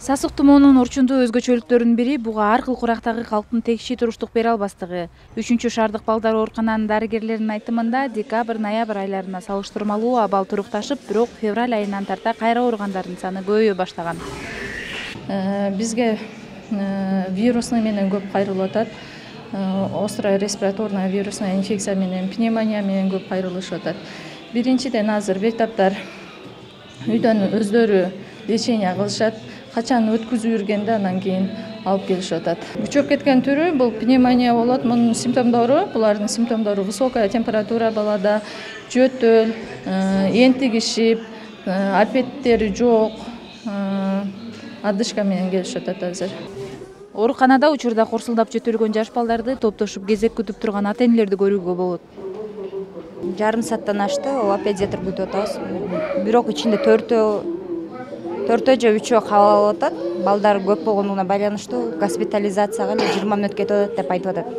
Сасык тумоонун орчундуу өзгөчөлүктөрүнүн бири буга ар кыл курактагы калктын тегиши туруштук бере албастыгы. 3-шаардык балдар оорукананын дарыгерлеринин айтымында декабрь-ноябрь айларына салыштырмалуу абал турукташып, бирок февраль айынан тарта кайра ооругандардын саны көбөйө баштаган. Бизге вирусный менен көп кайрылып атат. Острая респираторная вирусная инфекция менен, пневмония менен көп кайрылышып атат. Биринчиден азыр бейтаптар үйдөн өздөрү лечение кылышат. Качан өткүзүп жүргенде анан кийин алып келишип атат. Күчөп кеткен түрү бул пневмония болот. Мунун симптомдору, булардын симптомдору высокая температура балада, жөтөл, энтигишип, аппеттери жок, одышка менен келишип атат азыр. Ооруканада учурда корсулдап жөтөлгөн жаш балдарды топтошуп кезек күтүп турган ата-энелерди көрүүгө болот. Жарым сааттан ашты, педиатр күтүп атабыз. Бирок ичинде 4 же 3 кабыл алып атат. Балдар көп болгондугуна байланыштуу госпитализацияга эле 20 мүнөт кетип атат деп айтып атат.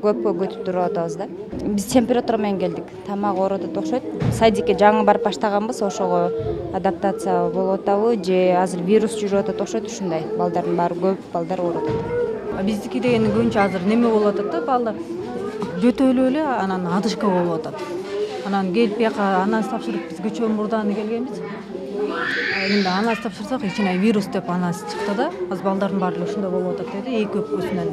Көпкө күтүп туруп атабыз да. Биз температура менен келдик. Тамак ооруп атат окшойт. Садикке жаңы барып баштаганбыз, ошого адаптация болуп атабы же азыр вирус жүрүп атат окшойт, ушундай. Балдардын баары көп балдар ооруп атат. Биздики деген көбүнчө азыр неме болуп атат да, балдар жөтөлүп эле анан одышка болуп атат. Анан келип бияка анализ тапшырып, биз кечээ мурданы келгенбиз. Эми анализ тапшырсак, ичине вирус деп анализ чыкты да. Азыр балдардын баары ушундай болуп атат деди, эки өпкөсүнөн.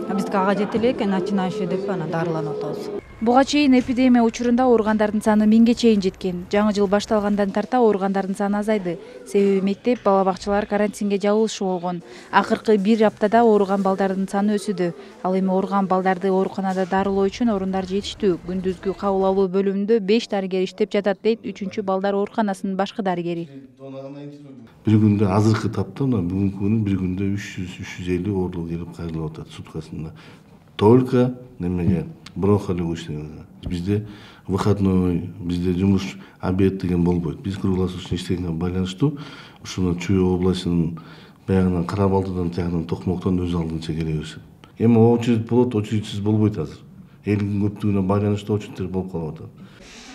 Бизге ага жете элек, начинающий деп анан дарыланып атабыз. Буга чейин эпидемия учурунда ооругандардын саны 1000ге чейин жеткен. Жаңы жыл башталгандан тарта ооругандардын саны азайды. Себеби мектеп, бала бакчалар карантинге жабылышы болгон. Акыркы 1 аптада ооруган балдардын саны өсүүдө. Ал эми ооруган балдарды ооруканада дарылоо үчүн орундар жетиштүү. Күндүзгү кабыл алуу бөлүмүндө 5 дарыгер иштеп жатат дейт 3-балдар ооруканасынын башкы дарыгери. Bir günde azırkı taptım da bugünkü günün bir günde 300-350 ooruluk gelip kayırılıp atат суткасында. Только немеге бронхолог иштеген. Бизде выходной, бизде жумуш обед деген болбойт. Биз круглосуточно иштегенге байланыштуу ушуну Чүй областынын баягынан Карабалтыдан тягынан Токмоктон өз алдынча келе беришет. Эми очередь болот, очередсиз болбойт азыр. Элдин көптүгүнө байланыштуу очередтер болуп калып атат.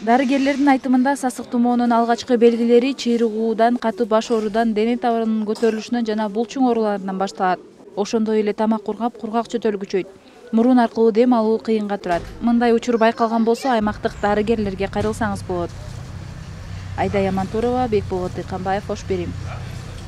Дарыгерлердин айтымында сасык тумоонун алгачкы белгилери чыйрыгуудан, катуу баш оорудан, дене табынын көтөрүлүшүнөн жана булчуң ооруларынан башталат. Ошондой эле тамак кургап, кургак жөтөл күчөйт. Мурун аркылуу дем алуу кыйынга турат. Мындай учур байкалган болсо, аймактык дарыгерлерге кайрылсаңыз болот. Айда Ямантурова, Бекболот Дыйканбаев, Ош Берим.